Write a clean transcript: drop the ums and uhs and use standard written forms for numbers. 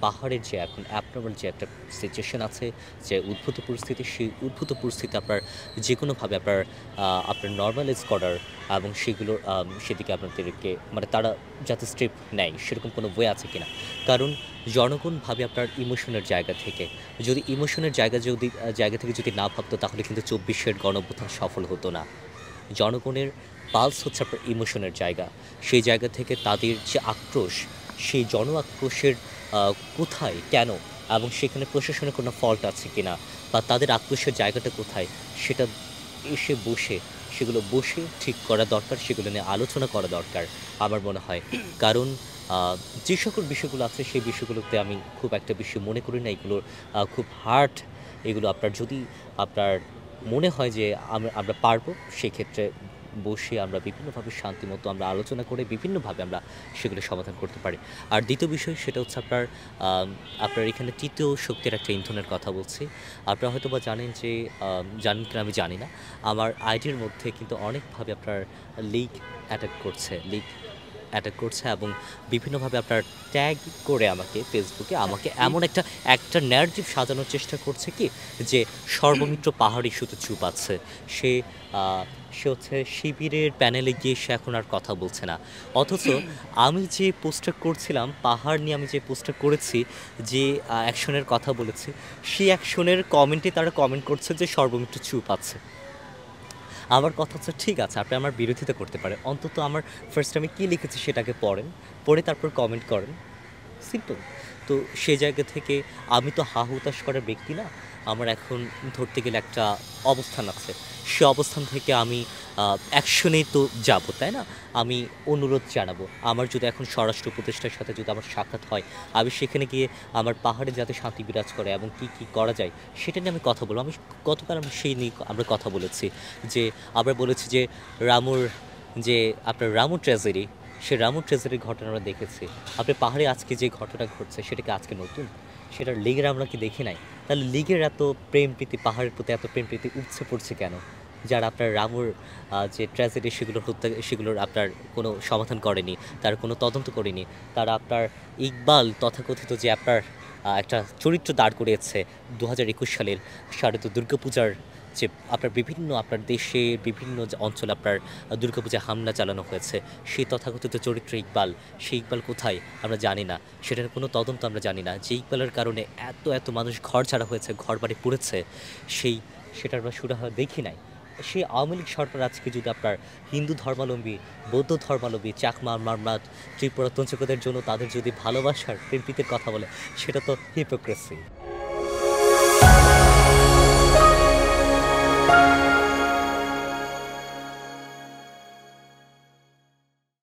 পাহাড়ের যে এখন অ্যাবনর্মাল যে একটা সিচুয়েশন আছে, যে উদ্ভূত পরিস্থিতি, সেই উদ্ভূত পরিস্থিতি আপনার যেকোনোভাবে আপনার নরমালাইজ করার এবং সেগুলোর সেদিকে আপনাদেরকে মানে তারা যাতে স্টেপ নেয় সেরকম কোনো ওয়ে আছে কিনা? কারণ জনগণ ভাবে আপনার ইমোশনের জায়গা থেকে। যদি ইমোশনের জায়গা থেকে যদি না ভাবতো তাহলে কিন্তু ২৪-এর গণঅভ্যুত্থান সফল হতো না। জনগণের পালস হচ্ছে আপনার ইমোশনের জায়গা। সেই জায়গা থেকে তাদের যে আক্রোশ, সেই জন আক্রোশের কোথায়, কেন এবং সেখানে প্রশাসনের কোনো ফল্ট আছে কিনা বা তাদের আক্রোশের জায়গাটা কোথায় সেটা এসে বসে ঠিক করা দরকার, সেগুলো নিয়ে আলোচনা করা দরকার আমার মনে হয়। কারণ যে সকল বিষয়গুলো আছে সেই বিষয়গুলোতে আমি খুব একটা বেশি মনে করি না এগুলোর খুব হার্ড। এগুলো আপনার যদি আপনার মনে হয় যে আমরা পারবো, সেক্ষেত্রে বসে আমরা বিভিন্নভাবে শান্তিমতো আমরা আলোচনা করে বিভিন্নভাবে আমরা সেগুলো সমাধান করতে পারি। আর দ্বিতীয় বিষয় সেটা হচ্ছে আপনার এখানে তৃতীয় শক্তির একটা ইন্ধনের কথা বলছি। আপনারা হয়তোবা জানেন যে জানেন কিনা আমি জানি না। আমার আইডির মধ্যে কিন্তু অনেকভাবে আপনার লিগ অ্যাটাক করছে এবং বিভিন্নভাবে আপনার ট্যাগ করে ফেসবুকে আমাকে এমন একটা ন্যারেটিভ সাজানোর চেষ্টা করছে কি যে সর্বমিত্র পাহাড়ি শুধু চুপ আছে। সে সে হচ্ছে শিবিরের প্যানেলে গিয়ে সে এখন আর কথা বলছে না। অথচ আমি যে পোস্টটা করছিলাম পাহাড় নিয়ে, আমি যে পোস্টটা করেছি, যে অ্যাকশনের কথা বলেছি, সেই অ্যাকশনের কমেন্টে তারা কমেন্ট করছে যে সর্বমিত্র চুপ আছে। আমার কথা হচ্ছে ঠিক আছে, আপনি আমার বিরোধিতা করতে পারেন, অন্তত আমার ফার্স্ট আমি কী লিখেছি সেটাকে পড়ে তারপর কমেন্ট করেন, সিম্পল। তো সে জায়গা থেকে আমি তো হা হুতাশ করার ব্যক্তি না। আমার এখন ধরতে গেলে একটা অবস্থান আছে। সে অবস্থান থেকে আমি অ্যাকশনেই তো যাব, তাই না? আমি অনুরোধ জানাবো, আমার যদি এখন স্বরাষ্ট্র উপদেষ্টার সাথে যদি আমার সাক্ষাৎ হয়, আমি সেখানে গিয়ে আমার পাহাড়ে যাতে শান্তি বিরাজ করে এবং কী করা যায় সেটা নিয়ে আমি কথা বলবো। গতকাল আমি সেই নিয়ে আমরা কথা বলেছি, যে আমরা বলেছি যে রামুর যে আপনার রামু ট্র্যাজেডি, সে রামু ট্রেজারির ঘটনা আমরা দেখেছি। আপনি পাহাড়ে আজকে যে ঘটনা ঘটছে সেটা কি আজকে নতুন? সেটা লিগের আমরা কি দেখি নাই? তাহলে লিগের এত প্রেম প্রীতি, পাহাড়ের প্রতি এত প্রেম প্রীতি উপচে পড়ছে কেন? যারা আপনার রামুর যে ট্র্যাজেডি সেগুলোর আপনার কোনো সমাধান করেনি, তার কোনো তদন্ত করেনি। তারা আপনার ইকবাল তথাকথিত যে আপনার একটা চরিত্র দাঁড় করিয়েছে ২০২১ সালের শারদীয় দুর্গাপূজার, যে আপনার দেশের বিভিন্ন যে অঞ্চলে আপনার দুর্গাপূজায় হামলা চালানো হয়েছে, সেই তথাকথিত চরিত্র ইকবাল, সেই ইকবাল কোথায় আমরা জানি না। সেটার কোনো তদন্ত আমরা জানি না। যে ইকবালের কারণে এত মানুষ ঘর ছাড়া হয়েছে, ঘরবাড়ি পুড়েছে, সেটার আমরা সুরাহা দেখি নাই। সেই আওয়ামী লীগ সরকার আজকে যদি আপনার হিন্দু ধর্মাবলম্বী, বৌদ্ধ ধর্মাবলম্বী, চাকমা, মারমাদ, ত্রিপুরা তঞ্চকদের জন্য তাদের যদি ভালোবাসার প্রেম প্রীতির কথা বলে, সেটা তো হিপোক্রেসি।